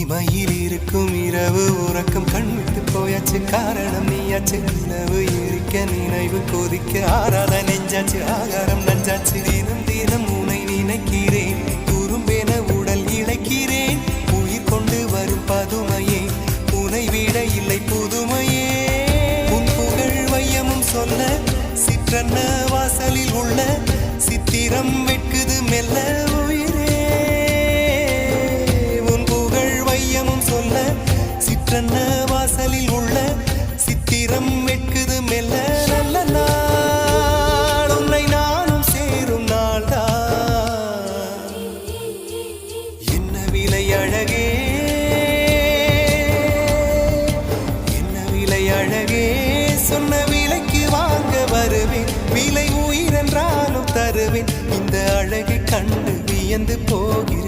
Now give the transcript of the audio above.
தனிமையில் இருக்கும் இரவு உறக்கம் கண்விட்டு போயாச்சு காரணம் நீயாச்சு நிலவு எரிக்க நினைவு கொதிக்க ஆறாத நெஞ்சாச்சு ஆகாரம் நஞ்சாச்சு தினம் தினம் உனை நினைக்கிறேன் குறும்பென உடல் இழைக்கிறேன் உயிர் கொண்டு வரும் பதுமையே உனை விட இல்லை புதுமையே உன் புகழ் வையமும் சொல்ல சிற்றன்ன வாசலில் உள்ள சித்திரம் வெட்குது மெல்ல வாசலில் உள்ள சித்திரம் வெட்குது மெல்ல நல்ல நாள் உன்னை நானும் சேரும் நாள்தான் என்ன விலை அழகே என்ன விலை அழகே சொன்ன விலைக்கு வாங்க வருவேன் விலை உயிரென்றாலும் தருவேன் இந்த அழகை கண்டு வியந்து போகிறேன்